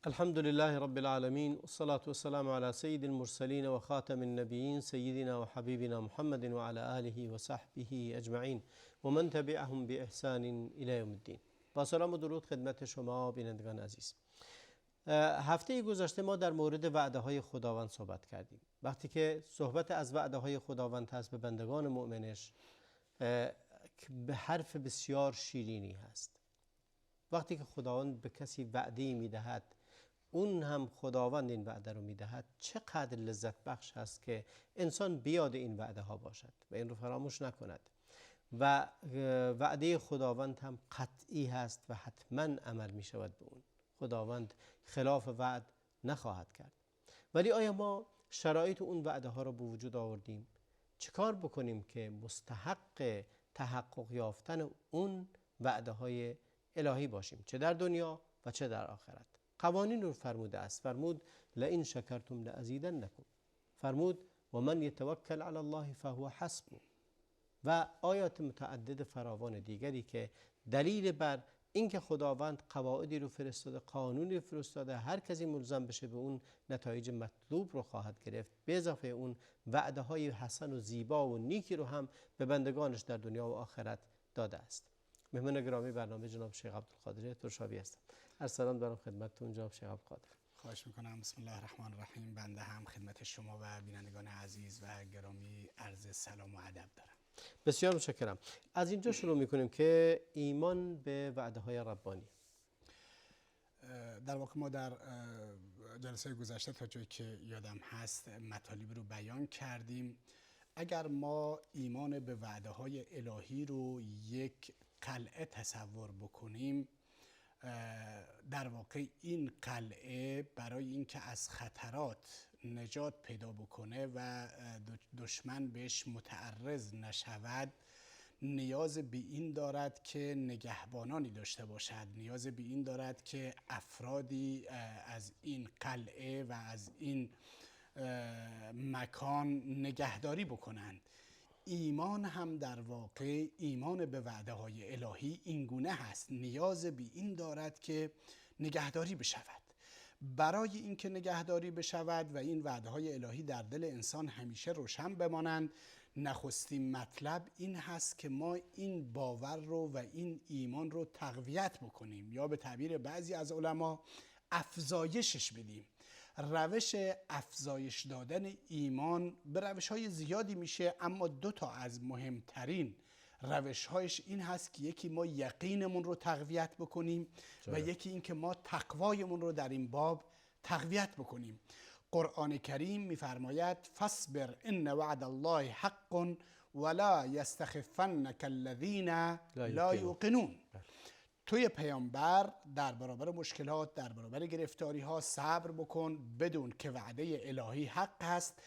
الحمد لله رب العالمين والصلاة والسلام على سيد المرسلين وخاتم النبيين سيدنا وحبيبنا محمد وعلى آله وصحبه أجمعين ومن تبعهم بإحسان إلى يوم الدين. با سلام و درود خدمت شما بینندگان عزیز. هفته گذشته ما در مورد وعده های خداوند صحبت کردیم. وقتی که صحبت از وعده های خداوند هست به بندگان مؤمنش به حرف بسیار شیرینی هست. وقتی که خداوند به کسی وعده میدهد، اون هم خداوند این وعده رو میدهد، چقدر لذت بخش هست که انسان بیاد این وعده ها باشد و این رو فراموش نکند. و وعده خداوند هم قطعی هست و حتما عمل می شود به اون. خداوند خلاف وعد نخواهد کرد. ولی آیا ما شرایط اون وعده ها رو به وجود آوردیم؟ چیکار بکنیم که مستحق تحقق یافتن اون وعده های الهی باشیم، چه در دنیا و چه در آخرت؟ قوانین رو فرموده است. فرمود لئن شکرتم لازیدنکم. فرمود و من یتوکل علی الله فهو حسبه. و آیات متعدد فراوان دیگری که دلیل بر اینکه خداوند قواعدی رو فرستاده، قانونی رو فرستاده، هر کسی ملزم بشه به اون نتایج مطلوب رو خواهد گرفت. به اضافه اون وعده های حسن و زیبا و نیکی رو هم به بندگانش در دنیا و آخرت داده است. مهمان گرامی برنامه جناب شیخ عبدالقادر ترشابی هستم. سلام دارم خدمتتون جناب شیخ عبدالقادر. خواهش میکنم. بسم الله الرحمن الرحیم. بنده هم خدمت شما و بینندگان عزیز و گرامی عرض سلام و ادب دارم. بسیار متشکرم. از اینجا شروع میکنیم که ایمان به وعده های ربانی. در واقع ما در جلسه گذشته تا جایی که یادم هست مطالب رو بیان کردیم. اگر ما ایمان به وعده های الهی رو یک قلعه تصور بکنیم، در واقع این قلعه برای اینکه از خطرات نجات پیدا بکنه و دشمن بهش متعرض نشود، نیاز به این دارد که نگهبانانی داشته باشد، نیاز به این دارد که افرادی از این قلعه و از این مکان نگهداری بکنند. ایمان هم در واقع ایمان به وعده های الهی اینگونه هست، نیاز به این دارد که نگهداری بشود. برای اینکه نگهداری بشود و این وعده های الهی در دل انسان همیشه روشن بمانند، نخستین مطلب این هست که ما این باور رو و این ایمان رو تقویت بکنیم، یا به تعبیر بعضی از علما افزایشش بدیم. روش افزایش دادن ایمان به روش‌های زیادی میشه، اما دو تا از مهمترین روش‌هایش این هست که یکی ما یقینمون رو تقویت بکنیم و یکی این که ما تقوایمون رو در این باب تقویت بکنیم. قرآن کریم میفرماید فاصبر ان وعد الله حق ولا یستخفنک الذین لا یوقنون. توی پیامبر در برابر مشکلات، در برابر گرفتاری ها صبر بکن، بدون که وعده الهی حق هست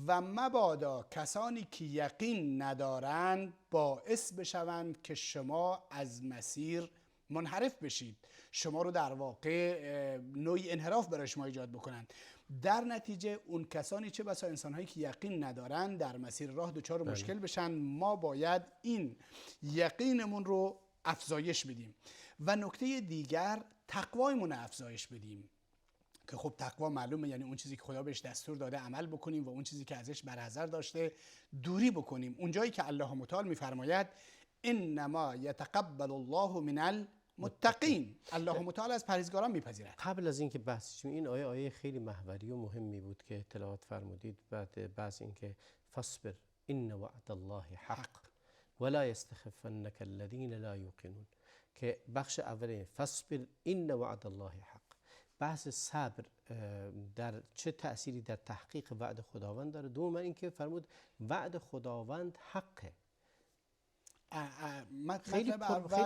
و مبادا کسانی که یقین ندارند باعث بشوند که شما از مسیر منحرف بشید، شما رو در واقع نوعی انحراف برای شما ایجاد بکنند. در نتیجه اون کسانی، چه بسا انسانهایی که یقین ندارند، در مسیر راه دچار مشکل بشن. ما باید این یقینمون رو افزایش بدیم و نکته دیگر تقوایمون افزایش بدیم که خب تقوا معلومه، یعنی اون چیزی که خدا بهش دستور داده عمل بکنیم و اون چیزی که ازش برحذر داشته دوری بکنیم. اونجایی که الله متعال میفرماید انما یتقبل الله من المتقین، الله متعال از پرهیزگاران میپذیرد. قبل از اینکه بحث کنیم، این آیه خیلی محوری و مهمی بود که تلاوت فرمودید. بعد بحث اینکه فاصبر ان وعد الله حق ولا یستخفنک الذین لا یوقنون، که بخش اولی فاصبر ان وعد الله حق. بحث صبر در چه تأثیری در تحقیق وعد خداوند داره؟ دوم اینکه فرمود وعد خداوند حقه. خیلی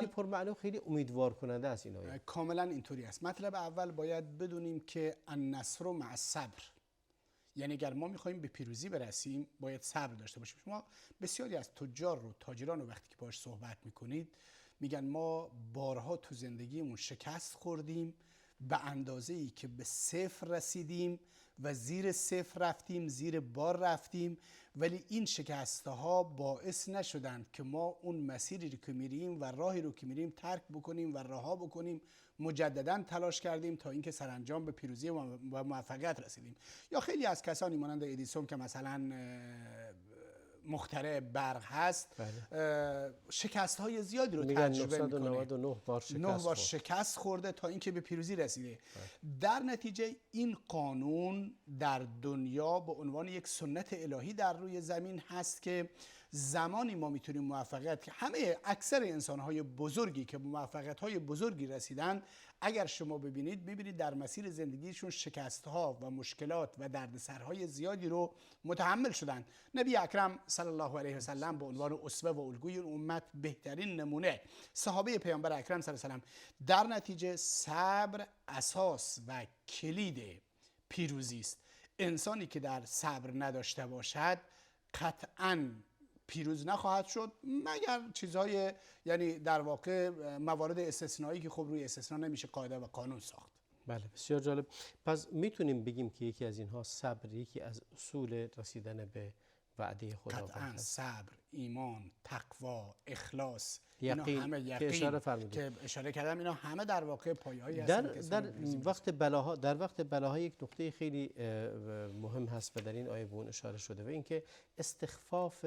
پرمعنی و خیلی امیدوار کننده است این آیه. کاملا اینطوری است. مطلب اول باید بدونیم که النصر مع الصبر، یعنی اگر ما میخوایم به پیروزی برسیم باید صبر داشته باشیم. شما بسیاری از تجار و تاجران رو وقتی که باهاش صحبت میکنید میگن ما بارها تو زندگیمون شکست خوردیم به اندازه‌ای که به صفر رسیدیم و زیر صفر رفتیم، زیر بار رفتیم، ولی این شکست‌ها باعث نشدند که ما اون مسیری رو که میریم و راهی رو که میریم ترک بکنیم و رها بکنیم. مجددا تلاش کردیم تا اینکه سرانجام به پیروزی و موفقیت رسیدیم. یا خیلی از کسانی مانند ادیسون که مثلا مخترع برق هست، شکست های زیادی رو تجربه میکنه. 999 بار شکست خورده تا اینکه به پیروزی رسیده. در نتیجه این قانون در دنیا به عنوان یک سنت الهی در روی زمین هست که زمانی ما میتونیم موفقیت، همه اکثر انسان‌های بزرگی که موفقیت‌های بزرگی رسیدن، اگر شما ببینید در مسیر زندگیشون شکست‌ها و مشکلات و دردسرهای زیادی رو متحمل شدن. نبی اکرم صلی الله علیه و سلم به عنوان اسوه و الگوی امت بهترین نمونه، صحابه پیامبر اکرم صلی الله علیه و سلم. در نتیجه صبر اساس و کلید پیروزی است. انسانی که در صبر نداشته باشد قطعاً پیروز نخواهد شد، مگر چیزهای یعنی در واقع موارد استثنایی که خب روی استثنا نمیشه قاعده و قانون ساخت. بله، بسیار جالب. پس میتونیم بگیم که یکی از اینها صبر، یکی از اصول رسیدن به وعده خداوند قطعاً صبر، ایمان، تقوا، اخلاص، یقین، اینا همه که اشاره فرمودید، که اشاره کردم، اینا همه در واقع پایه‌ای هستند در وقت بلاها یک نقطه خیلی مهم هست و در این آیه به اون اشاره شده و اینکه استخفاف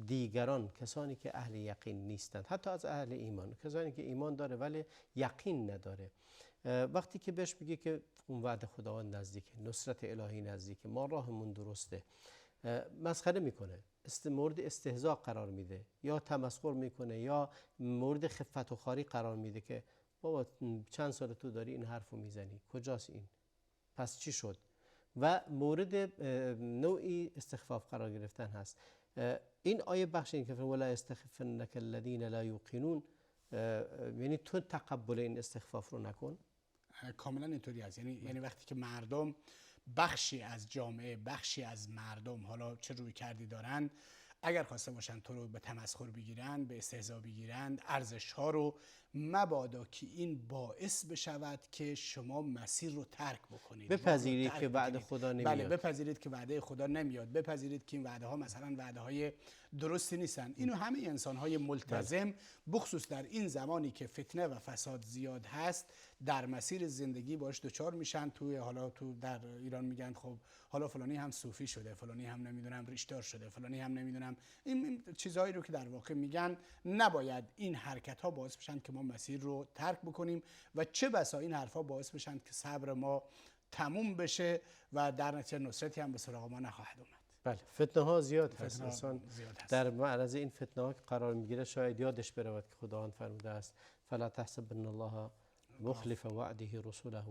دیگران، کسانی که اهل یقین نیستند، حتی از اهل ایمان، کسانی که ایمان داره ولی یقین نداره، وقتی که بهش میگه که اون وعده خداوند نزدیکه، نصرت الهی نزدیکه، ما راهمون درسته، مسخره میکنه، مورد استهزاء قرار میده یا تمسخر میکنه یا مورد خفت و خواری قرار میده که بابا چند سال تو داری این حرفو میزنی، کجاست این، پس چی شد، و مورد نوعی استخفاف قرار گرفتن هست. این آیه بخش این که ولا استخفنک الذین لا یوقنون، یعنی تو تقبل این استخفاف رو نکن. کاملا اینطوری است. یعنی وقتی که مردم، بخشی از جامعه، بخشی از مردم، حالا چه روی کردی دارن، اگر خواسته باشن تو رو به تمسخر بگیرن، به استهزا بگیرن، ارزش ها رو، مبادا که این باعث بشود که شما مسیر رو ترک بکنید، بپذیرید که وعده خدا نمیاد. بله، بپذیرید که وعده خدا نمیاد، بپذیرید که این وعده ها مثلا وعده های درستی نیستن. اینو همه انسان های ملتزم، بخصوص در این زمانی که فتنه و فساد زیاد هست، در مسیر زندگی باش دچار میشن. حالا تو در ایران میگن خب حالا فلانی هم صوفی شده، فلانی هم نمیدونم ریشدار شده، فلانی هم نمیدونم، این چیزایی رو که در واقع میگن، نباید این حرکت ها باعث بشن که ما مسیر رو ترک بکنیم و چه بسا این حرفا باعث بشن که صبر ما تموم بشه و در نتیجه نصرتی هم به سراغ ما نخواهد اومد. بله، فتنه ها زیاد هست. انسان در معرض این فتنه ها قرار میگیره، شاید یادش برود که خداوند فرموده است فلا تحسبن الله مخلف وعده رسوله،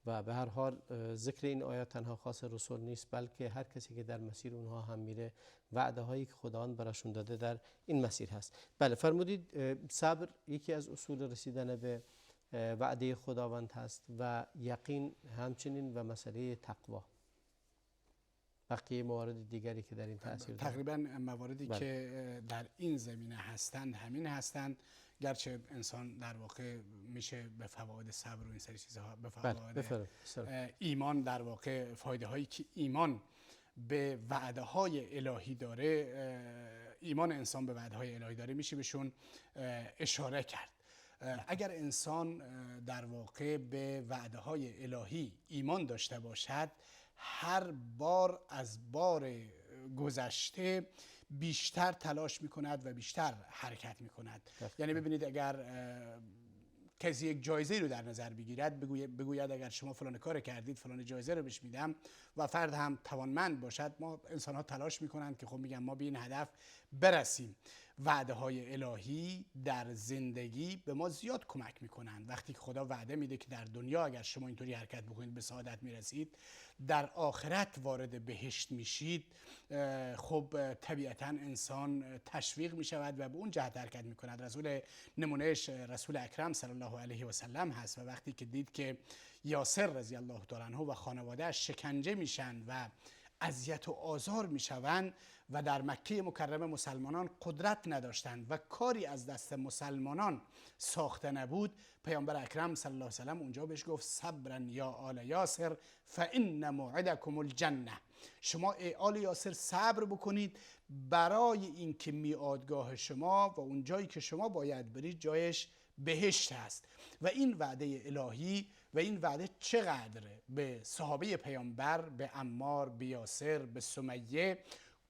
و به هر حال ذکر این آیات تنها خاص رسول نیست، بلکه هر کسی که در مسیر اونها هم میره، وعده هایی که خداوند براشون داده در این مسیر هست. بله، فرمودید صبر یکی از اصول رسیدن به وعده خداوند هست و یقین همچنین، و مسئله تقوا. بقیه موارد دیگری که در این تاثیر داره، تقریبا مواردی که در این زمینه هستند همین هستند، گرچه انسان در واقع میشه به فواید صبر و این سری چیزها، به فواید ایمان، در واقع فایده هایی که ایمان به وعده های الهی داره، ایمان انسان به وعده های الهی داره، میشه بهشون اشاره کرد. اگر انسان در واقع به وعده های الهی ایمان داشته باشد، هر بار از بار گذشته بیشتر تلاش میکند و بیشتر حرکت میکند. یعنی ببینید، اگر کسی یک جایزه رو در نظر بگیرد، بگوید اگر شما فلان کار کردید فلان جایزه رو بهش میدم، و فرد هم توانمند باشد، ما انسان ها تلاش میکنند که خب میگم ما به این هدف برسیم. وعده های الهی در زندگی به ما زیاد کمک میکنند. وقتی که خدا وعده میده که در دنیا اگر شما اینطوری حرکت بکنید به سعادت میرسید، در آخرت وارد بهشت میشید، خب طبیعتا انسان تشویق میشود و به اون جهت حرکت میکند. نمونهش رسول اکرم صلی الله علیه و سلم هست، و وقتی که دید که یاسر رضی الله تعالی عنه و خانواده‌اش شکنجه میشن و اذیت و آزار میشوند و در مکه مکرمه مسلمانان قدرت نداشتند و کاری از دست مسلمانان ساخته نبود، پیامبر اکرم صلی الله علیه و سلم اونجا بهش گفت صبرا یا آل یاسر فان موعدکم الجنه. شما ای آل یاسر صبر بکنید برای اینکه میعادگاه شما و اون جایی که شما باید برید جایش بهشت است. و این وعده الهی و این وعده چقدر به صحابه پیامبر، به عمار، به یاسر، به سمیه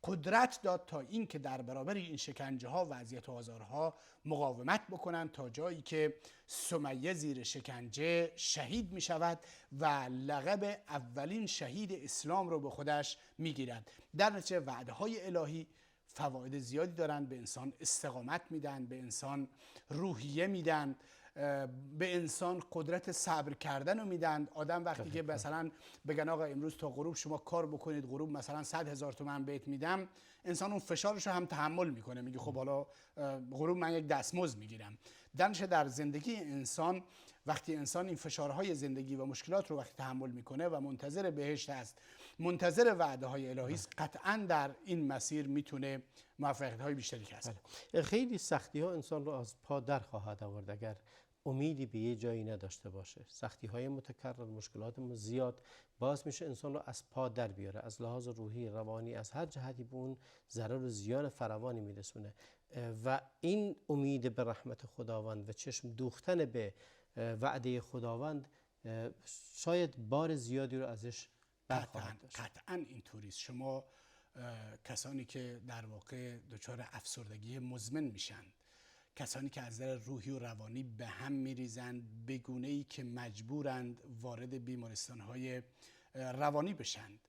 قدرت داد تا این که در برابر این شکنجه ها و اذیت و آزارها مقاومت بکنند، تا جایی که سمیه زیر شکنجه شهید می شود و لقب اولین شهید اسلام رو به خودش می گیرد. در نتیجه وعده های الهی فواید زیادی دارند، به انسان استقامت میدن، به انسان روحیه میدن، به انسان قدرت صبر کردن رو میدن. آدم وقتی که مثلا بگن آقا امروز تا غروب شما کار بکنید، غروب مثلا 100,000 تومان بهت میدم، انسان اون فشارش رو هم تحمل میکنه، میگه خب حالا غروب من یک دستمزد میگیرم. در زندگی انسان وقتی انسان این فشارهای زندگی و مشکلات رو وقتی تحمل میکنه و منتظر بهشت است، منتظر وعده های الهی است، قطعا در این مسیر میتونه موفقیت های بیشتری کسب کنه. خیلی سختی ها انسان رو از پا در خواهد آورد اگر امیدی به یه جایی نداشته باشه. سختی های متکرر، مشکلات زیاد باعث میشه انسان رو از پا در بیاره، از لحاظ روحی، روانی، از هر جهتی به اون ضرر و زیان فراوانی میرسونه و این امید به رحمت خداوند و چشم دوختن به وعده خداوند شاید بار زیادی رو ازش برخواهد داشت. قطعا اینطوری است. شما کسانی که در واقع دچار افسردگی مزمن میشن، کسانی که از نظر روحی و روانی به هم میریزند به گونه‌ای که مجبورند وارد بیمارستان‌های روانی بشند،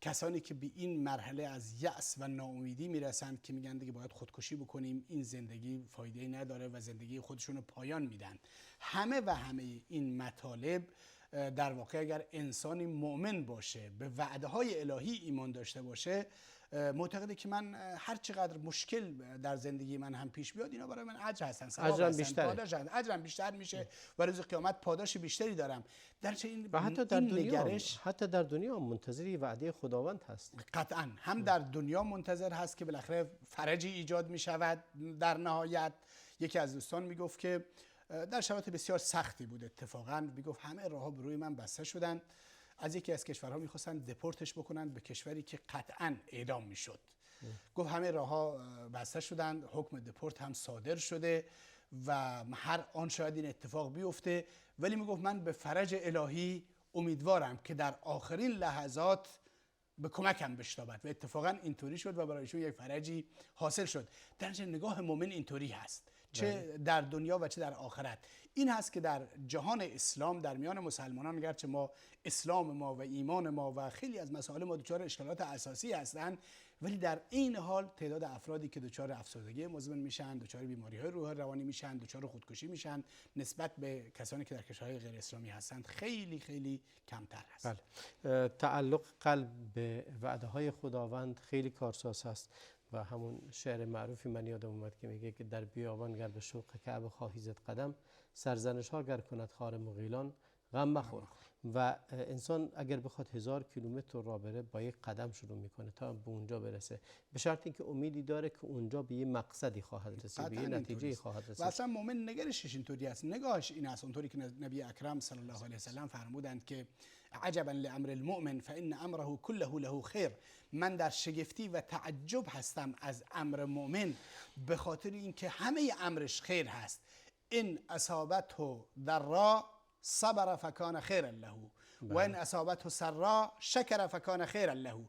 کسانی که به این مرحله از یأس و ناامیدی میرسند که میگن دیگه باید خودکشی بکنیم، این زندگی فایده‌ای نداره و زندگی خودشون رو پایان میدن. همه این مطالب در واقع اگر انسانی مؤمن باشه، به وعده های الهی ایمان داشته باشه، معتقده که من هر چقدر مشکل در زندگی من هم پیش بیاد، اینا برای من اجر هستن، اجرم بیشتر میشه و روز قیامت پاداش بیشتری دارم. و حتی در دنیا منتظر وعده خداوند هست. قطعا هم در دنیا منتظر هست که بالاخره فرجی ایجاد میشود. در نهایت یکی از دوستان میگفت که در شرایط بسیار سختی بود، اتفاقا میگفت همه راهها به روی من بسته شدن، از یکی از کشورها میخواستن دپورتش بکنن به کشوری که قطعا اعدام میشد. گفت همه راهها بسته شدن، حکم دپورت هم صادر شده و هر آن شاید این اتفاق بیفته، ولی میگفت من به فرج الهی امیدوارم که در آخرین لحظات به کمکم بشتابد و اتفاقا اینطوری شد و برایشون یک فرجی حاصل شد. در نگاه مؤمن اینطوری هست، چه در دنیا و چه در آخرت. این هست که در جهان اسلام، در میان مسلمانان، گرچه ما اسلام ما و ایمان ما و خیلی از مسائل ما دچار اشکالات اساسی هستند، ولی در این حال تعداد افرادی که دچار افسردگی مزمن میشن، دچار بیماری‌های روحی روانی میشن، دچار خودکشی میشن، نسبت به کسانی که در کشورهای غیر اسلامی هستند خیلی خیلی کمتر هست. بله. تعلق قلب به وعده‌های خداوند خیلی کارساز هست و همون شعر معروفی من یادم اومد که میگه که در بیابان گر به شوق کعبه خواهی زد قدم، سرزنش ها گر کند خار مغیلان غم مخور. و انسان اگر بخواد 1000 کیلومتر راه بره با یک قدم شروع میکنه تا به اونجا برسه، به شرط اینکه امیدی داره که اونجا به یه مقصدی خواهد رسید، به یه نتیجه خواهد رسید. و اصلا مؤمن نگرشش اینطوری است، نگاهش این است، اونطوری که نبی اکرم صلی الله علیه و سلم فرمودند که عجبا لامر المؤمن فان امره كله له خیر. من در شگفتی و تعجب هستم از امر مؤمن به خاطر اینکه همه امرش خیر هست. ان اصابته ضراء صبر فکان خیرا له و ان اصابته سراء شکر فکان خیرا له.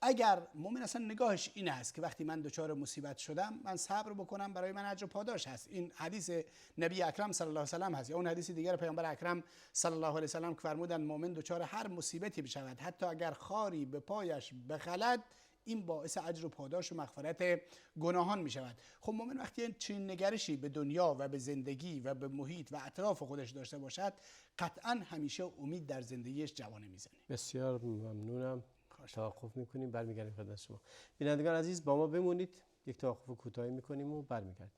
اگر مؤمن اصلا نگاهش این است که وقتی من دچار مصیبت شدم من صبر بکنم، برای من اجر و پاداش هست. این حدیث نبی اکرم صلی الله علیه و سلم هست، یا اون حدیث دیگر پیامبر اکرم صلی الله علیه و سلم که فرمودند مؤمن دچار هر مصیبتی بشود، حتی اگر خاری به پایش بخلد، این باعث اجر و پاداش و مغفرت گناهان می شود. خب مؤمن وقتی چنین نگرشی به دنیا و به زندگی و به محیط و اطراف خودش داشته باشد، قطعا همیشه امید در زندگیش جوانه میزنه. بسیار ممنونم. توقف میکنیم، برمیگردیم خدمت شما. بینندگان عزیز با ما بمونید، یک توقف کوتاهی میکنیم و برمیگردیم.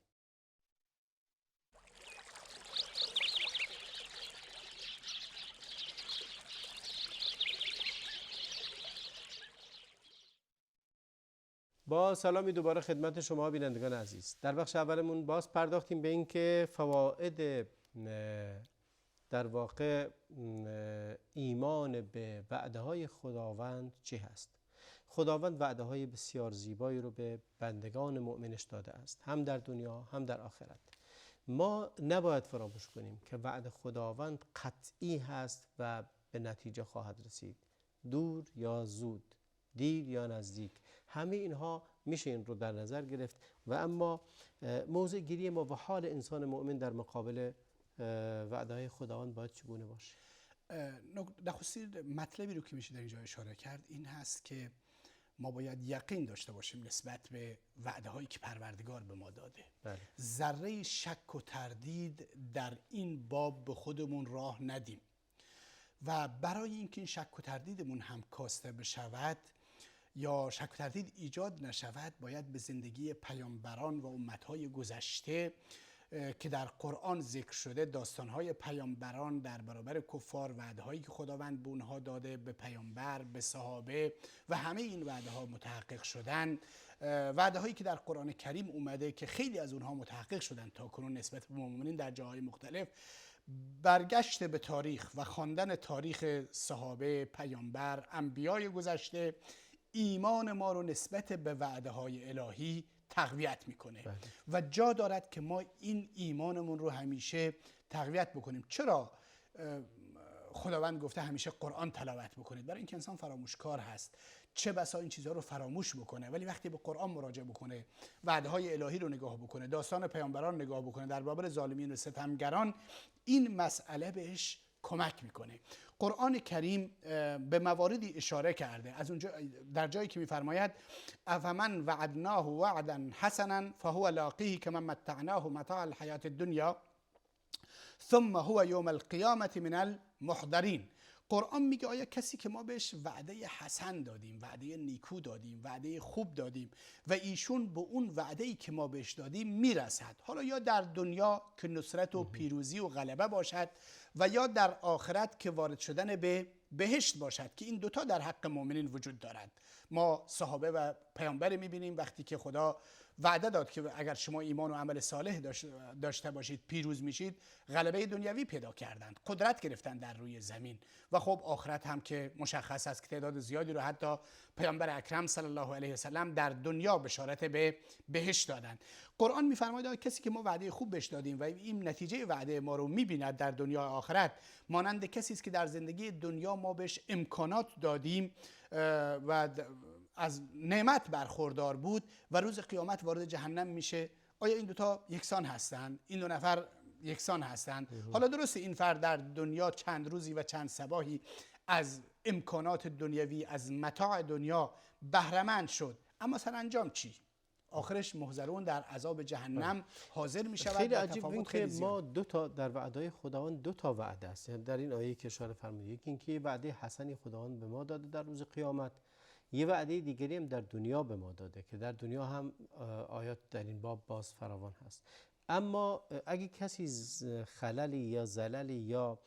با سلامی دوباره خدمت شما بینندگان عزیز. در بخش اولمون باز پرداختیم به اینکه فواید در واقع ایمان به وعده های خداوند چه هست. خداوند وعده های بسیار زیبایی رو به بندگان مؤمنش داده است، هم در دنیا هم در آخرت. ما نباید فراموش کنیم که وعده خداوند قطعی هست و به نتیجه خواهد رسید، دور یا زود، دیر یا نزدیک. همه اینها میشه این رو در نظر گرفت و اما موضع گیری ما و حال انسان مؤمن در مقابل وعده های خداوند باید چگونه باشه؟ نخستین مطلبی رو که میشه در اینجا اشاره کرد این هست که ما باید یقین داشته باشیم نسبت به وعده هایی که پروردگار به ما داده. بله. ذره شک و تردید در این باب به خودمون راه ندیم و برای اینکه این شک و تردیدمون هم کاسته بشود یا شک و تردید ایجاد نشود، باید به زندگی پیامبران و امتهای گذشته که در قرآن ذکر شده، داستانهای پیامبران در برابر کفار، وعدهایی که خداوند به اونها داده، به پیامبر، به صحابه و همه این وعده‌ها متحقق شدن. وعده‌هایی که در قرآن کریم اومده که خیلی از اونها متحقق شدن تا کنون نسبت به مؤمنین در جاهای مختلف. برگشت به تاریخ و خواندن تاریخ صحابه، پیامبر، انبیای گذشته ایمان ما رو نسبت به وعده‌های الهی تقویت میکنه. بله. و جا دارد که ما این ایمانمون رو همیشه تقویت بکنیم. چرا خداوند گفته همیشه قرآن تلاوت بکنید؟ برای اینکه انسان فراموشکار هست، چه بسا این چیزها رو فراموش بکنه، ولی وقتی به قرآن مراجعه بکنه، وعده‌های الهی رو نگاه بکنه، داستان پیامبران نگاه بکنه در برابر ظالمین و ستمگران، این مسئله بهش کمک میکنه. قرآن کریم به مواردی اشاره کرده، از اونجا در جایی که میفرماید افمن وعدناه وعدا حسنا فهو لاقیه کمن متعناه متاع الحیات الدنیا ثم هو یوم القیامة من المحضرین. قرآن میگه آیا کسی که ما بهش وعده حسن دادیم، وعده نیکو دادیم، وعده خوب دادیم و ایشون به اون وعده‌ای که ما بهش دادیم میرسد، حالا یا در دنیا که نصرت و پیروزی و غلبه باشد و یا در آخرت که وارد شدن به بهشت باشد، که این دوتا در حق مؤمنین وجود دارد. ما صحابه و پیامبر میبینیم وقتی که خدا وعده داد که اگر شما ایمان و عمل صالح داشته باشید پیروز میشید، غلبه دنیوی پیدا کردند، قدرت گرفتن در روی زمین. و خب آخرت هم که مشخص است که تعداد زیادی رو حتی پیامبر اکرم صلی الله علیه و سلم در دنیا بشارت به بهشت دادند. قرآن میفرماید کسی که ما وعده خوب بهش دادیم و این نتیجه وعده ما رو میبیند در دنیا و آخرت، مانند کسی است که در زندگی دنیا ما بهش امکانات دادیم و از نعمت برخوردار بود و روز قیامت وارد جهنم میشه. آیا این دوتا یکسان هستند؟ این دو نفر یکسان هستند؟ حالا درسته این فرد در دنیا چند روزی و چند صباحی از امکانات دنیوی، از متاع دنیا بهره‌مند شد، اما سرانجام چی؟ آخرش محضرون در عذاب جهنم حاضر می شود. خیلی عجیب این که ما دو تا در وعده خداوند دو تا وعده است. یعنی در این آیه که اشاره فرمودید، یکی اینکه وعده حسنی خداوند به ما داده در روز قیامت، یه وعده دیگری هم در دنیا به ما داده که در دنیا هم آیات در این باب باز فراوان هست. اما اگه کسی خللی یا زللی یا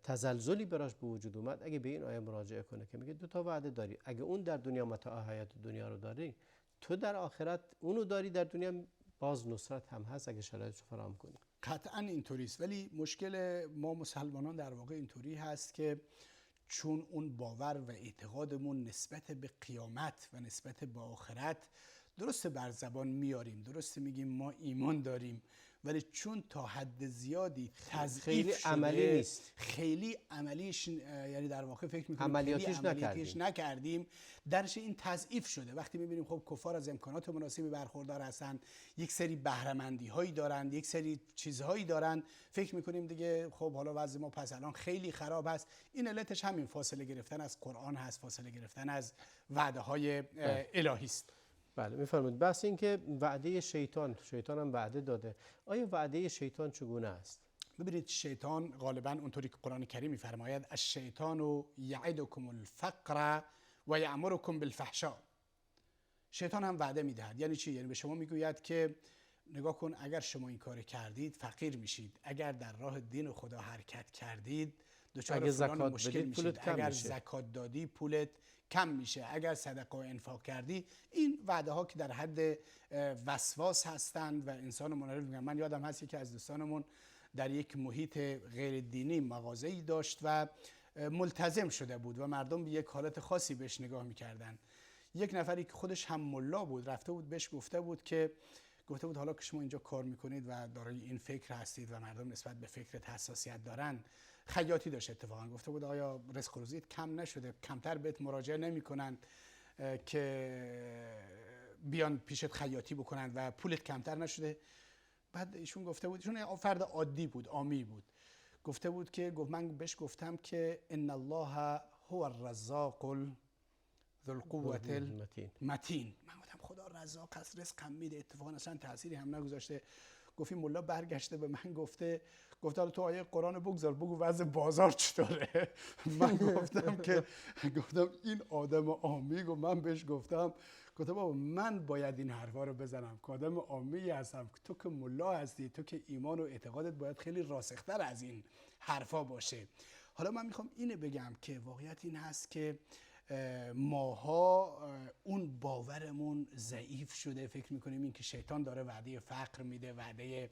تزلزلی براش به وجود اومد، اگه به این آیه مراجعه کنه که میگه دو تا وعده داری، اگه اون در دنیا متاع حیات دنیا رو داری، تو در آخرت اونو داری، در دنیا باز نصرت هم هست اگه شرایطش فراهم کنی. قطعا اینطوری است، ولی مشکل ما مسلمانان در واقع اینطوری هست که چون اون باور و اعتقادمون نسبت به قیامت و نسبت به آخرت درسته بر زبان میاریم، درسته میگیم ما ایمان داریم، ولی چون تا حد زیادی تضعیف خیلی شده، عملی نیست، خیلی عملیش، یعنی در واقع فکر میکنیم عملیاتیش نکردیم، درش این تضعیف شده. وقتی میبینیم خب کفار از امکانات مناسبی برخوردار هستن، یک سری بهره‌مندی هایی دارن، یک سری چیزهایی دارن، فکر میکنیم دیگه خب حالا وضع ما پس الان خیلی خراب هست. این علتش همین فاصله گرفتن از قرآن هست، فاصله گرفتن از وعده های الهی است. بله میفرمایید. بس این که وعده شیطان هم وعده داده، آیا وعده شیطان چگونه است؟ ببینید شیطان غالبا اونطوری که قرآن کریم میفرماید الشیطان یعدکم الفقر و یأمرکم بالفحشاء. شیطان هم وعده میدهد. یعنی چی؟ یعنی به شما میگوید که نگاه کن اگر شما این کار کردید فقیر میشید، اگر در راه دین خدا حرکت کردید دچار اگه فلان زکات مشکل بدید میشید، پولت کم اگر میشه. زکات دادی پولت کم میشه، اگر صدقه و انفاق کردی. این وعده ها که در حد وسواس هستند و انسان منحرف میگن. من یادم هست یکی از دوستانمون در یک محیط غیر دینی مغازه‌ای داشت و ملتزم شده بود و مردم به یک حالت خاصی بهش نگاه میکردن. یک نفری که خودش هم ملا بود رفته بود بهش گفته بود حالا که شما اینجا کار میکنید و دارای این فکر هستید و مردم نسبت به فکرت حساسیت دارن، خیاطی داشت اتفاقا، گفته بود آیا رزق و روزیت کم نشده؟ کمتر بهت مراجعه نمیکنن که بیان پیشت خیاطی بکنن و پولت کمتر نشده؟ بعد ایشون گفته بود، ایشون فرد عادی بود، عامی بود، گفت من بهش گفتم که ان الله هو الرزاق ذو القوة المتین. من گفتم خدا رزاق است، رزق میده، اتفاقا اصلا تأثیری هم نگذاشته. گفت این ملا برگشته به من گفته حالا تو آیه قرآن بگذار، بگو وضع بازار چطوره. من گفتم این آدم عامی، و من بهش گفتم بابا من باید این حرفا رو بزنم که آدم عامی هستم، تو که ملا هستی، تو که ایمان و اعتقادت باید خیلی راسختر از این حرفا باشه. حالا من میخوام اینو بگم که واقعیت این هست که ماها اون باورمون ضعیف شده، فکر میکنیم این که شیطان داره وعده فقر میده، وعده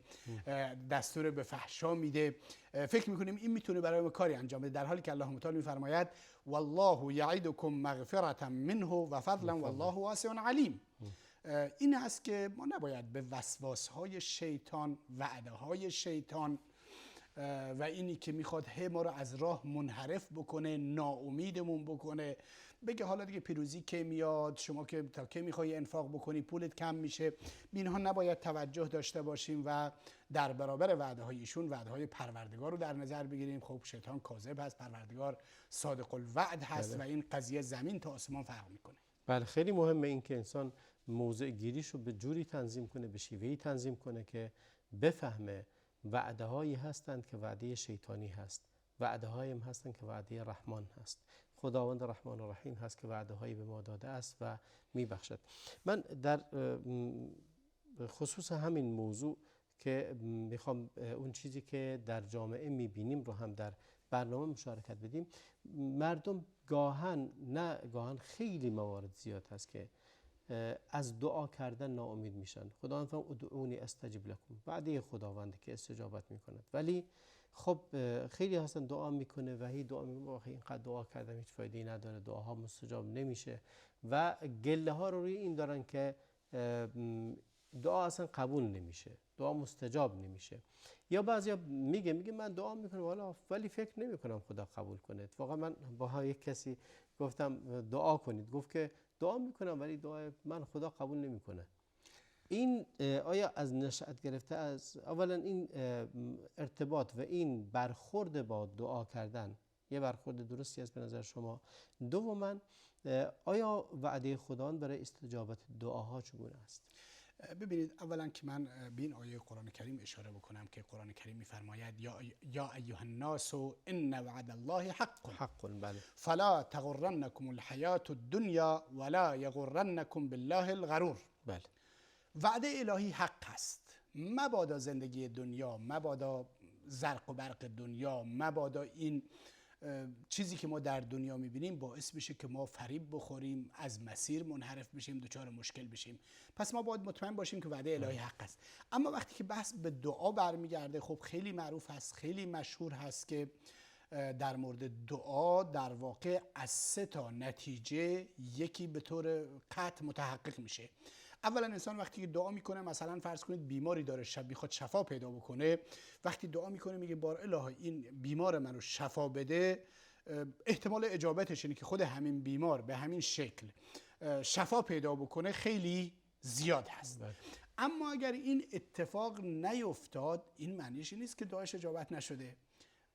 دستور به فحشا میده، فکر میکنیم این میتونه برای ما کاری انجام بده، در حالی که الله متعال میفرماید والله یعیدکم مغفرة منه و فضلا والله واسع علیم. این است که ما نباید به وسواسهای شیطان، وعده های شیطان و اینی که میخواد ما رو از راه منحرف بکنه، ناامیدمون بکنه، بگه حالا دیگه پیروزی که میاد، شما که تا که میخوای انفاق بکنی پولت کم میشه، اینها نباید توجه داشته باشیم و در برابر وعده های ایشون وعده های پروردگار رو در نظر بگیریم. خب شیطان کاذب هست، پروردگار صادق الوعد هست و این قضیه زمین تا آسمان فرق میکنه. بله خیلی مهمه این که انسان موضع گیریش رو به جوری تنظیم کنه، به شیوهی تنظیم کنه که بفهمه وعده هایی هستند که وعده شیطانی هست، وعده هایی هم هستند که وعده رحمان هست. خداوند رحمان و رحیم هست که وعده هایی به ما داده است و میبخشد. من در خصوص همین موضوع که میخوام اون چیزی که در جامعه میبینیم رو هم در برنامه مشارکت بدیم. مردم گاهن خیلی موارد زیاد هست که از دعا کردن ناامید میشن. خداوند فرمود ادعونی استجب لکم، وعده خداوند که استجابت میکند، ولی خب خیلی هستن دعا میکنه و هی دعا میکنه اینقدر دعا کردم هیچ فایده‌ای نداره، دعاها مستجاب نمیشه و گله ها رو روی این دارن که دعا اصلا قبول نمیشه، دعا مستجاب نمیشه. یا بعضیا میگه من دعا میکنم ولی فکر نمیکنم خدا قبول کنه. اتفاقا من با یک کسی گفتم دعا کنید، گفت که دعا میکنم ولی دعای من خدا قبول نمیکنه. این آیا از نشأت گرفته از اولا این ارتباط و این برخورد با دعا کردن یه برخورد درستی است به نظر شما؟ دوما آیا وعده خداوند برای استجابت دعاها چگونه است؟ ببینید اولا که من به این آیه قرآن کریم اشاره بکنم که قرآن کریم میفرماید یا ایها الناس ان وعد الله حق بله. فلا تغرنکم الحیات الدنیا ولا یغرنکم بالله الغرور. بله. وعده الهی حق است. مبادا زندگی دنیا، مبادا زرق و برق دنیا، مبادا این چیزی که ما در دنیا میبینیم باعث بشه که ما فریب بخوریم، از مسیر منحرف بشیم، دچار مشکل بشیم. پس ما باید مطمئن باشیم که وعده الهی حق است. اما وقتی که بحث به دعا برمیگرده، خب خیلی معروف هست، خیلی مشهور هست که در مورد دعا در واقع از 3 تا نتیجه یکی به طور قطع متحقق میشه. اولا انسان وقتی که دعا میکنه، مثلا فرض کنید بیماری داره، میخواد شفا پیدا بکنه، وقتی دعا میکنه میگه بار الهی این بیمار منو شفا بده، احتمال اجابتش اینه که خود همین بیمار به همین شکل شفا پیدا بکنه خیلی زیاد هست. اما اگر این اتفاق نیفتاد، این معنیش نیست که دعاش اجابت نشده.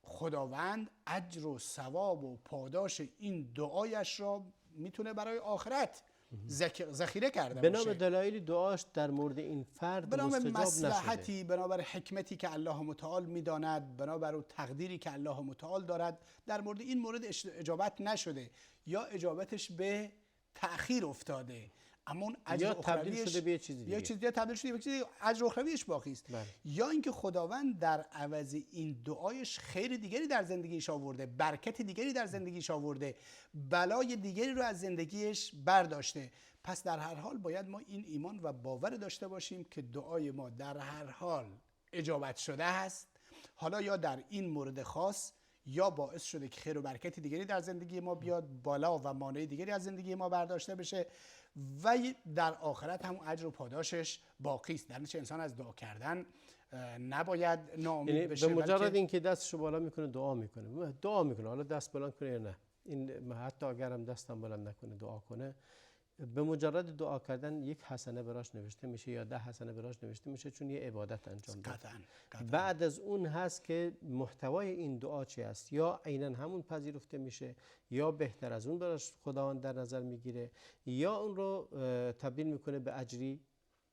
خداوند اجر و ثواب و پاداش این دعایش را میتونه برای آخرت ذخیره کرده باشه. بنابر دلایل دعاش در مورد این فرد مستجاب نشده، مصلحتی، بنابر حکمتی که الله متعال میداند، بنابر تقدیری که الله متعال دارد، در مورد این مورد اجابت نشده یا اجابتش به تأخیر افتاده. اما اون اجر یا تبدیل اخرویش شده به یه چیز دیگه، یا چیز دیگه تبدیل شده به چیز دیگه، اجر اخرویش باقی است. بله. یا اینکه خداوند در عوض این دعایش خیر دیگری در زندگیش آورده، برکت دیگری در زندگیش آورده، بلای دیگری رو از زندگیش برداشته. پس در هر حال باید ما این ایمان و باور داشته باشیم که دعای ما در هر حال اجابت شده است، حالا یا در این مورد خاص یا باعث شده که خیر و برکت دیگری در زندگی ما بیاد بالا و مانع دیگری از زندگی ما برداشته بشه و در آخرت هم اجر و پاداشش باقی است. در نتیجه انسان از دعا کردن نباید ناامید یعنی بشه. به مجرد اینکه دستشو بالا میکنه دعا میکنه، حالا دست بلند کنه یا نه، این حتی اگرم دستم بلند نکنه دعا کنه، به مجرد دعا کردن یک حسنه براش نوشته میشه یا 10 حسنه براش نوشته میشه، چون یه عبادت انجام داد. بعد از اون هست که محتوای این دعا چی است، یا عیناً همون پذیرفته میشه یا بهتر از اون براش خداوند در نظر میگیره، یا اون رو تبدیل میکنه به اجری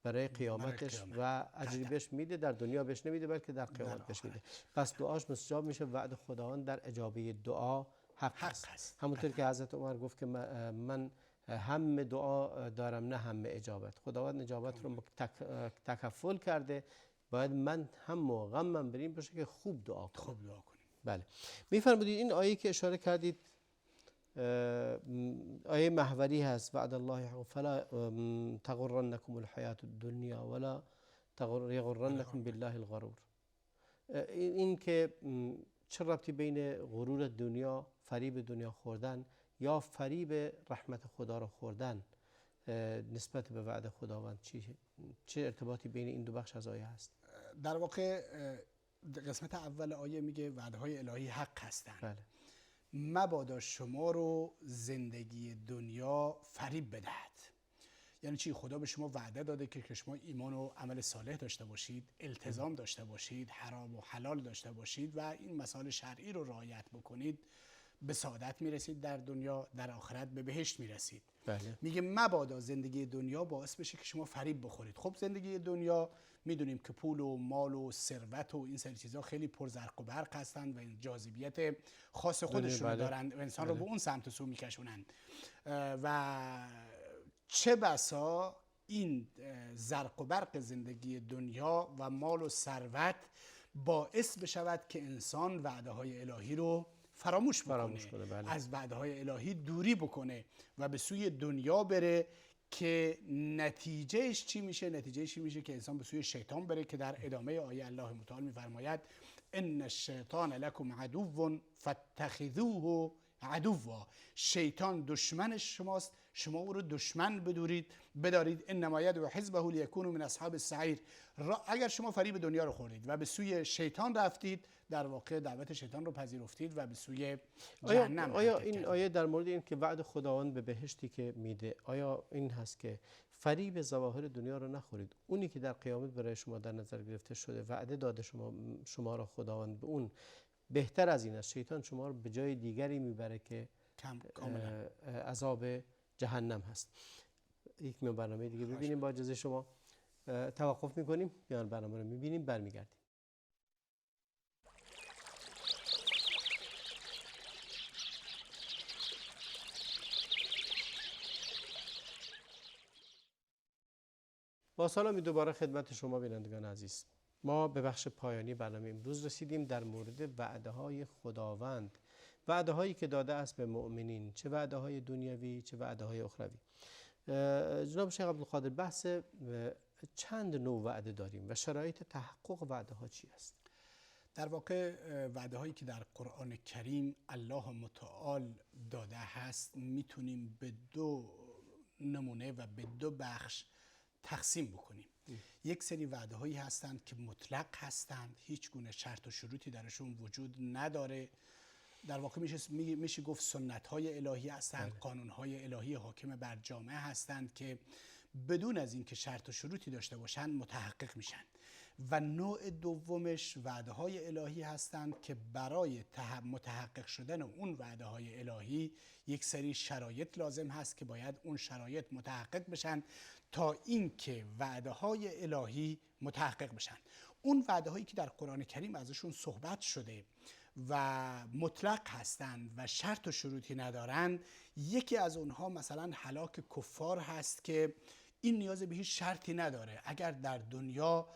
برای قیامتش و اجری بهش میده، در دنیا بهش نمیده بلکه در قیامت بهش میده. پس دعاش مستجاب میشه، وعده خداوند در اجابه دعا حق هست. همونطور که حضرت عمر گفت که من هم دعا دارم نه هم اجابت. خداوند اجابت رو تکفل کرده، باید من هم و غمم بریم باشه که خوب دعا کنیم. بله. میفرمودید این آیه که اشاره کردید آیه محوری هست، وعد الله حق فلا تغرنکم الحیات الدنیا ولا یغرنکم بالله الغرور. این که چه ربطی بین غرور دنیا، فریب دنیا خوردن یا فریب رحمت خدا رو خوردن نسبت به وعده خداوند، چه ارتباطی بین این دو بخش از آیه هست؟ در واقع قسمت اول آیه میگه وعده های الهی حق هستند. بله. مبادا شما رو زندگی دنیا فریب بدهد. یعنی چی؟ خدا به شما وعده داده که شما ایمان و عمل صالح داشته باشید، التزام داشته باشید، حرام و حلال داشته باشید و این مسائل شرعی رو رعایت بکنید، به سعادت میرسید در دنیا، در آخرت به بهشت میرسید. بله. میگه مبادا زندگی دنیا باعث بشه که شما فریب بخورید. خب زندگی دنیا میدونیم که پول و مال و ثروت و این سری چیزا خیلی پرزرق و برق هستند و این جاذبیت خاص خودشون دارند و انسان رو به اون سمت و سو میکشونند و چه بسا این زرق و برق زندگی دنیا و مال و ثروت باعث بشود که انسان وعده های الهی رو فراموش کنه. بله. از وعده های الهی دوری بکنه و به سوی دنیا بره که نتیجهش چی میشه؟ نتیجهش چی میشه؟ که انسان به سوی شیطان بره که در ادامه آیه الله متعال میفرماید ان الشیطان لکم عدو فاتخذوه عدوا. شیطان دشمن شماست، شما او رو دشمن بدارید. انما یدعو حزبه لیکونوا من اصحاب السعیر. اگر شما فریب دنیا رو خوردید و به سوی شیطان رفتید، در واقع دعوت شیطان رو پذیرفتید و به سوی جهنم. آیا این آیه در مورد این که وعد خداوند به بهشتی که میده، آیا این هست که فریب ظواهر دنیا رو نخورید؟ اونی که در قیامت برای شما در نظر گرفته شده، وعده داده شما را خداوند به اون، بهتر از این است شیطان شما رو به جای دیگری میبره که عذاب جهنم هست. یک میان برنامه دیگه ببینیم با اجازه شما. توقف میکنیم، میان برنامه رو میبینیم، برمیگردیم. با سلامی دوباره خدمت شما بینندگان عزیز. ما به بخش پایانی برنامه امروز رسیدیم در مورد وعده های خداوند، وعده هایی که داده است به مؤمنین، چه وعده های دنیوی چه وعده های اخروی. جناب شیخ عبدالقادر، بحث چند نوع وعده داریم و شرایط تحقق وعده ها چی است؟ در واقع وعده هایی که در قرآن کریم الله متعال داده هست میتونیم به دو نمونه و به دو بخش تقسیم بکنیم. یک سری وعده هایی هستند که مطلق هستند، هیچ گونه شرط و شروطی درشون وجود نداره. در واقع میشه گفت سنت های الهی هستند، قانون های الهی حاکم بر جامعه هستند که بدون از اینکه شرط و شروطی داشته باشند متحقق میشن. و نوع دومش وعده های الهی هستند که برای متحقق شدن اون وعده های الهی یک سری شرایط لازم هست که باید اون شرایط متحقق بشن تا اینکه وعده های الهی متحقق بشن. اون وعده هایی که در قرآن کریم ازشون صحبت شده و مطلق هستند و شرط و شروطی ندارند، یکی از اونها مثلا هلاک کفار هست که این نیاز به هیچ شرطی نداره. اگر در دنیا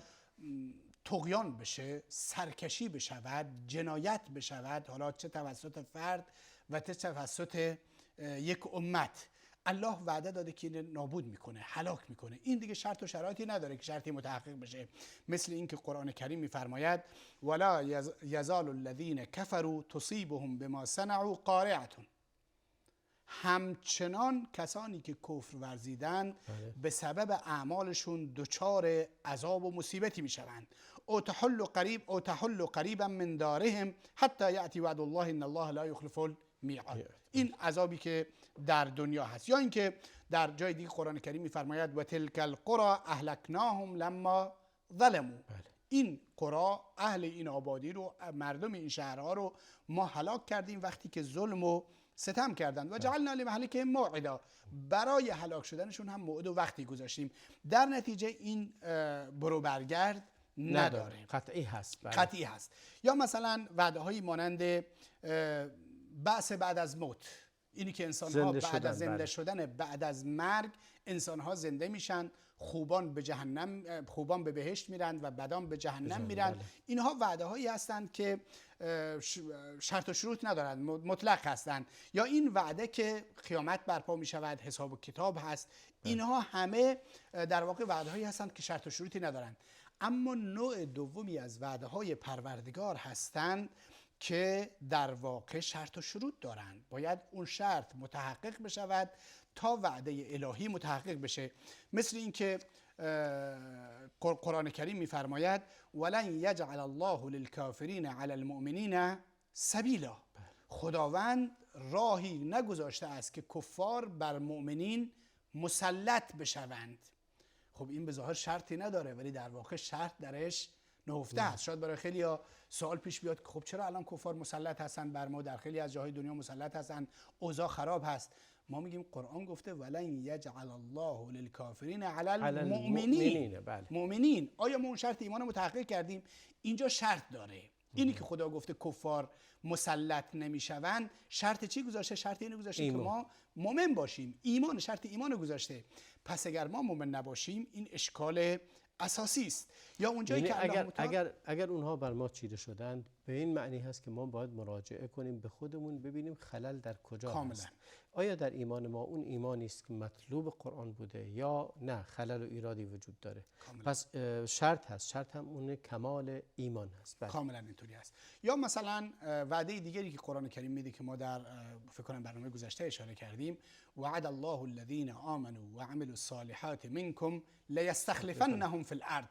طغیان بشه، سرکشی بشود، جنایت بشود، حالا چه توسط فرد و چه توسط یک امت، الله وعده داده که این نابود میکنه، هلاک میکنه. این دیگه شرط و شرایطی نداره که شرطی متحقق بشه. مثل اینکه قرآن کریم میفرماید ولا یزال الذین کفروا تصیبهم بما صنعوا قارعة، همچنان کسانی که کفر ورزیدند به سبب اعمالشون دچار عذاب و مصیبتی میشوند. او تحل قریبا من دارهم حتی یأتی وعد الله ان الله لا یخلف المیعاد. این عذابی که در دنیا هست. یا اینکه در جای دیگه قرآن کریم میفرماید و تلک القرى اهلکناهم لما ظلموا، این قرى، اهل این آبادی رو، مردم این شهرها رو ما هلاک کردیم وقتی که ظلم و ستم کردند و جعلنا لمهلکهم موعدا، برای هلاک شدنشون هم موعد و وقتی گذاشتیم. در نتیجه این برو برگرد نداره، قطعی هست. قطعی هست. یا مثلا وعده هایی مانند بعث بعد از موت، اینی که انسان ها بعد از زنده شدن، بعد از مرگ انسان ها زنده میشن، خوبان به جهنم، خوبان به بهشت میرند و بدان به جهنم میرند. اینها وعده هایی هستند که شرط و شروط ندارند، مطلق هستند. یا این وعده که قیامت برپا میشود، حساب و کتاب هست، اینها همه در واقع وعده هایی هستند که شرط و شروطی ندارند. اما نوع دومی از وعده های پروردگار هستند که در واقع شرط و شروط دارند. باید اون شرط متحقق بشود تا وعده الهی متحقق بشه. مثل اینکه قرآن کریم میفرماید ولن یجعل الله للکافرین علی المؤمنین سبیلا، خداوند راهی نگذاشته است که کفار بر مؤمنین مسلط بشوند. خب این به ظاهر شرطی نداره، ولی در واقع شرط درش نهفته است. شاید برای خیلی ها سوال پیش بیاد که خب چرا الان کفار مسلط هستن بر ما، در خیلی از جاهای دنیا مسلط هستن، اوضاع خراب هست. ما میگیم قرآن گفته ولن یجعل الله للکافرین علی المؤمنین. مؤمنین، آیا ما اون شرط ایمان رو متحقق کردیم؟ اینجا شرط داره. اینی که خدا گفته کفار مسلط نمیشوند، شرط چی گذاشته؟ شرط اینو گذاشته که ما مؤمن باشیم. ایمان، شرط ایمان گذاشته. پس اگر ما مؤمن نباشیم این اشکال اساسی است. یا اونجایی که اگر اونها بر ما چیره شدند، به این معنی هست که ما باید مراجعه کنیم به خودمون، ببینیم خلل در کجا هست. آیا در ایمان ما اون ایمانی است که مطلوب قرآن بوده یا نه خلل و ایرادی وجود داره؟ کاملا. پس شرط هست، شرط هم اون کمال ایمان هست. کاملا اینطوری هست. یا مثلا وعده دیگری که قرآن کریم میده که ما در فکر کنم برنامه گذشته اشاره کردیم، وعد الله الذین آمنوا وعملوا الصالحات منکم لیستخلفنهم فی الارض.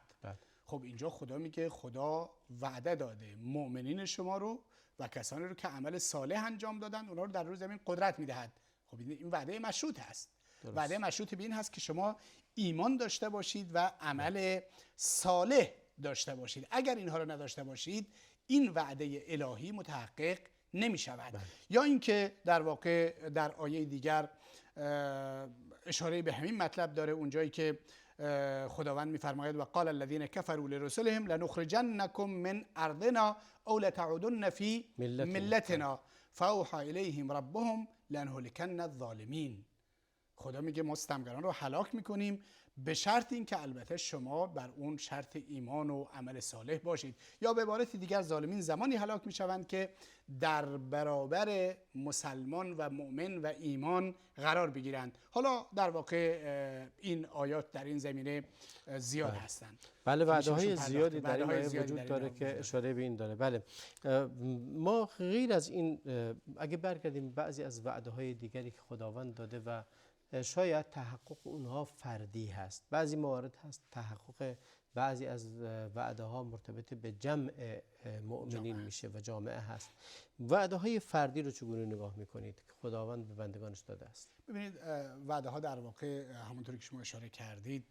خب اینجا خدا میگه خدا وعده داده مؤمنین شما رو و کسانی رو که عمل صالح انجام دادن اونها رو در روی زمین قدرت میدهد. خب این وعده مشروط هست. درست. وعده مشروط به این هست که شما ایمان داشته باشید و عمل صالح داشته باشید. اگر اینها رو نداشته باشید این وعده الهی متحقق نمی شود. یا اینکه در واقع در آیه دیگر اشاره به همین مطلب داره، اونجایی که خداوند میفرماید و قال الذين كفروا لرسلهم لنخرجنكم من ارضنا او لتعودن في ملتنا فاوحى اليهم ربهم لنهلكن الظالمین. خدا میگه ما ستمگران رو هلاک میکنیم به شرط این که البته شما بر اون شرط ایمان و عمل صالح باشید. یا به عبارت دیگر ظالمین زمانی هلاک میشوند که در برابر مسلمان و مؤمن و ایمان قرار بگیرند. حالا در واقع این آیات در این زمینه زیاد هستند. بله، وعده های زیادی در این آیه وجود داره که اشاره به این داره. بله، ما غیر از این اگه برگردیم بعضی از وعده های دیگری که خداوند داده و شاید تحقق اونها فردی هست، بعضی موارد هست تحقق بعضی از وعده ها مرتبط به جمع مؤمنین میشه و جامعه هست. وعده های فردی رو چگونه نگاه میکنید که خداوند به بندگانش داده است؟ ببینید وعده ها در واقع همونطوری که شما اشاره کردید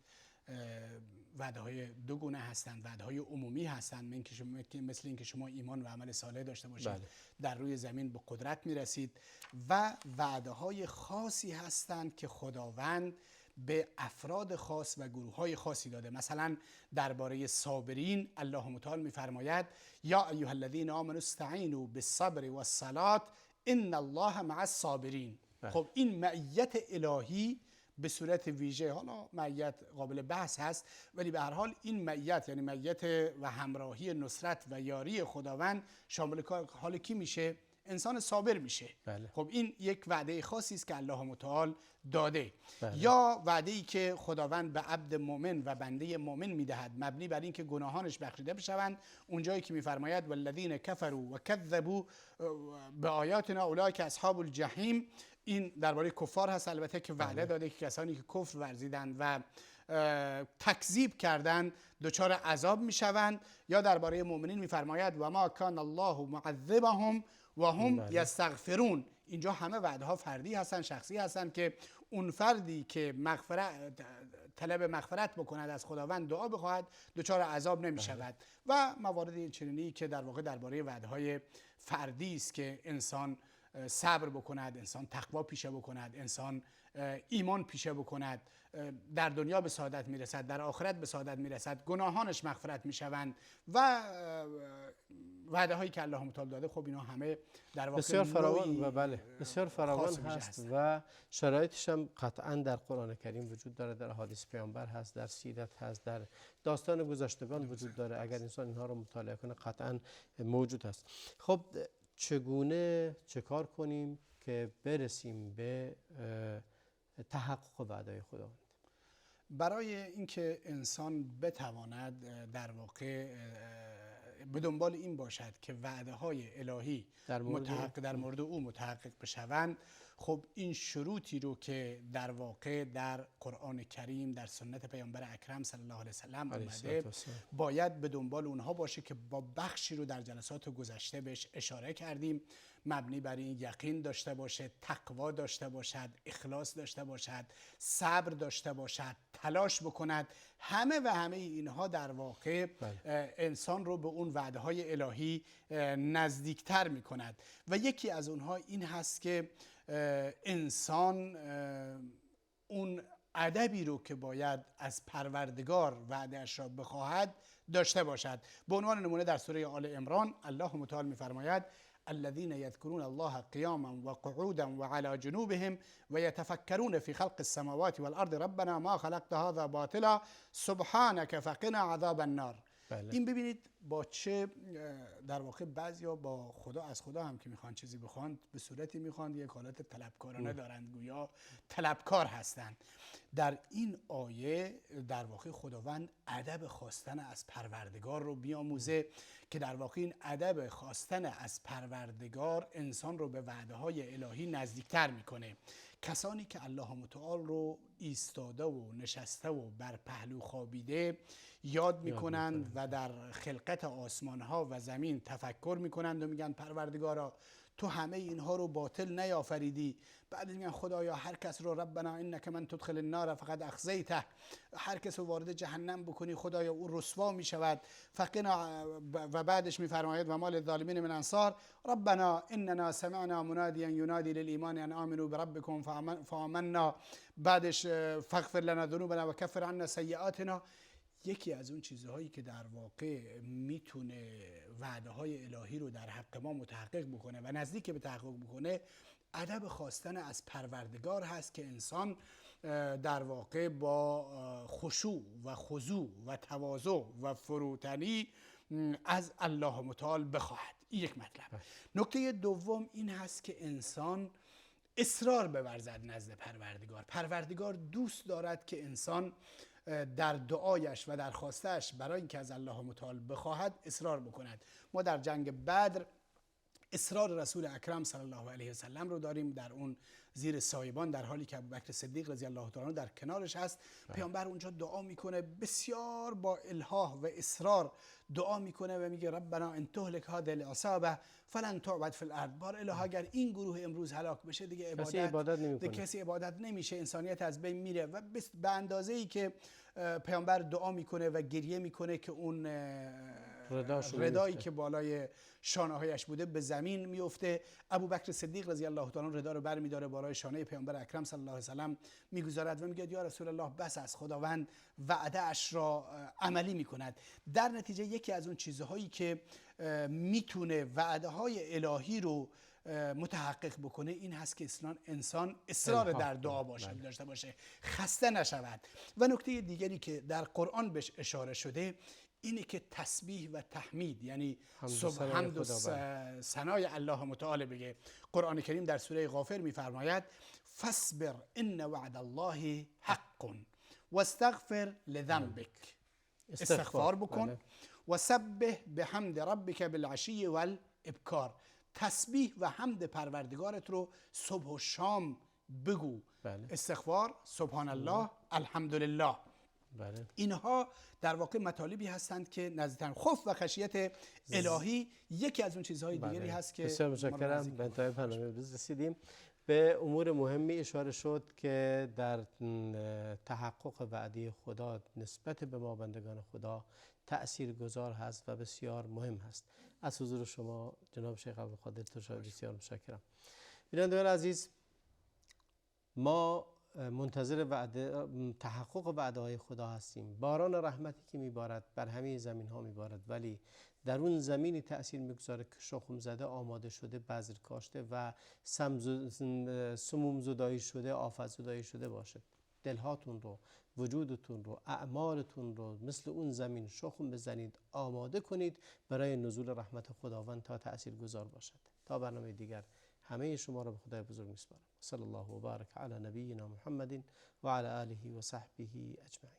وعده های دو گونه هستند. وعده های عمومی هستند مثل اینکه شما ایمان و عمل صالح داشته باشید، در روی زمین به قدرت میرسید. و وعده های خاصی هستند که خداوند به افراد خاص و گروه‌های خاصی داده. مثلا درباره صابرین الله متعال می‌فرماید یا ایها الذین آمنوا استعینوا بالصبر والصلاة ان الله مع الصابرین. خب این معیت الهی به صورت ویژه، حالا معیت قابل بحث هست، ولی به هر حال این معیت یعنی معیت و همراهی نصرت و یاری خداوند شامل حال کی میشه؟ انسان صابر میشه. بله. خب این یک وعده خاصی است که الله متعال داده. بله. یا وعده‌ای که خداوند به عبد مؤمن و بنده مؤمن میدهد مبنی بر اینکه گناهانش بخشیده بشوند، اونجایی که میفرماید والذین کفروا و کذبوا بآیاتنا اولئک اصحاب الجحیم. این درباره کفار هست البته که وعده داده که کسانی که کفر ورزیدند و تکذیب کردند دچار عذاب میشوند. یا درباره مؤمنین میفرماید و ما کان الله معذبهم و هم یستغفرون. اینجا همه وعده ها فردی هستن، شخصی هستن که اون فردی که طلب مغفرت بکند از خداوند دعا بخواهد دچار عذاب نمی شود. و موارد چنینی که در واقع درباره وعده های فردی است که انسان صبر بکند، انسان تقوا پیشه بکند، انسان ایمان پیشه بکند، در دنیا به سعادت میرسد، در آخرت به سعادت میرسد، گناهانش مغفرت میشوند و وعده هایی که الله متعال داده. خب اینا همه در واقع بسیار فراوان و بله بسیار فراوان هست و شرایطش هم قطعا در قرآن کریم وجود داره، در احادیث پیامبر هست، در سیرت هست، در داستان گذشتگان وجود داره. اگر انسان اینها رو مطالعه کنه قطعا موجود هست. خب چگونه چه کار کنیم که برسیم به تحقق وعده خداوند؟ برای اینکه انسان بتواند در واقع به دنبال این باشد که وعده های الهی در مورد او متحقق بشوند، خب این شروطی رو که در واقع در قرآن کریم در سنت پیامبر اکرم صلی الله علیه وسلم اومده باید به دنبال اونها باشه که با بخشی رو در جلسات گذشته بهش اشاره کردیم. مبنی بر این یقین داشته باشه، تقوا داشته باشد، اخلاص داشته باشد، صبر داشته باشد، تلاش بکند. همه اینها در واقع انسان رو به اون وعده های الهی نزدیکتر می کند. و یکی از اونها این هست که انسان اون ادبی رو که باید از پروردگار وعده‌اش را بخواهد داشته باشد. به عنوان نمونه در سوره آل عمران الله متعال می‌فرماید الذين يذكرون الله قياما وقعودا وعلى جنوبهم ويتفكرون في خلق السماوات والارض ربنا ما خلقت هذا باطلا سبحانك فقنا عذاب النار. این ببینید با چه در واقع بعضیا با خدا از خدا هم که میخوان چیزی بخوان به صورتی میخوان یک حالت طلبکارانه دارند، گویا طلبکار هستند. در این آیه در واقع خداوند ادب خواستن از پروردگار رو بیاموزه که در واقع این ادب خواستن از پروردگار انسان رو به وعده های الهی نزدیکتر میکنه. کسانی که الله متعال رو ایستاده و نشسته و بر پهلو خوابیده یاد میکنند و در خلقت آسمان ها و زمین تفکر میکنند و میگن پروردگارا تو همه اینها رو باطل نیافریدی. بعد میگن خدایا هر کس رو ربنا انک من تدخل النار فقد اخزیته، هر کس رو وارد جهنم بکنی خدایا او رسوا میشود. فقنا و بعدش میفرماید و ما للظالمین من انصار ربنا اننا سمعنا منادیا ینادی للایمان ان آمنوا بربکم فآمنا. بعدش فاغفر لنا ذنوبنا و کفر عنا سیئاتنا. یکی از اون چیزهایی که در واقع میتونه وعده های الهی رو در حق ما متحقق بکنه و نزدیک به تحقق بکنه ادب خواستن از پروردگار هست که انسان در واقع با خشوع و خضوع و تواضع و فروتنی از الله متعال بخواهد. این یک مطلب. نکته دوم این هست که انسان اصرار بورزد نزد پروردگار. پروردگار دوست دارد که انسان در دعایش و در خواستش برای اینکه از الله متعال بخواهد اصرار بکند. ما در جنگ بدر اصرار رسول اکرم صلی الله علیه و سلم رو داریم در اون زیر سایبان در حالی که ابوبکر صدیق رضی الله تعالی در کنارش هست. پیامبر اونجا دعا میکنه، بسیار با الحاح و اصرار دعا میکنه و میگه ربنا ان تهلك هذه العصابه فلن تعبد فی الارض. بار الها اگر این گروه امروز هلاک بشه دیگه کسی عبادت نمیشه، انسانیت از بین میره. و به اندازه‌ای که پیامبر دعا میکنه و گریه میکنه که اون ردایی که بالای شانه هایش بوده به زمین میفته. ابوبکر صدیق رضی الله تعالی عنه ردا رو برمی‌داره بالای شانه پیامبر اکرم صلی الله علیه و سلم میگذارد و میگه یا رسول الله بس از خداوند وعده اش را عملی میکند. در نتیجه یکی از اون چیزهایی که میتونه وعده های الهی رو متحقق بکنه این هست که انسان اصرار در دعا داشته باشه، خسته نشود. و نکته دیگری که در قرآن بهش اشاره شده اینه که تسبیح و تحمید، یعنی حمد و ثنای الله متعال بگه. قرآن کریم در سوره غافر میفرماید فاصبر ان وعد الله حق واستغفر لذنبک، استغفار بکن و سبح بحمد ربک بالعشی والابکار، تسبیح و حمد پروردگارت رو صبح و شام بگو. استغفار، سبحان الله، الحمدلله. اینها در واقع مطالبی هستند که نزدیکتر خوف و خشیت الهی یکی از اون چیزهای دیگری هست که بسیار متشکرم. به انتهای برنامه رسیدیم. به امور مهمی اشاره شد که در تحقق وعده خدا نسبت به ما بندگان خدا تأثیر گذار هست و بسیار مهم هست. از حضور شما جناب شیخ عبدالقادر ترشاوی بسیار متشکرم. بینندگان عزیز، ما منتظر تحقق وعده های خدا هستیم. باران رحمتی که میبارد بر همه زمین ها میبارد، ولی در اون زمینی تأثیر میگذاره که شخم زده، آماده شده، بذر کاشته و سموم زدایی شده، آفت زدایی شده باشه. دلهاتون رو، وجودتون رو، اعمالتون رو مثل اون زمین شخم بزنید، آماده کنید برای نزول رحمت خداوند تا تأثیر گذار باشد. تا برنامه دیگر همه شما را به خدای بزرگ میسپارم. صلی الله و بارک علی نبینا محمد و علی آله و صحبه اجمعین.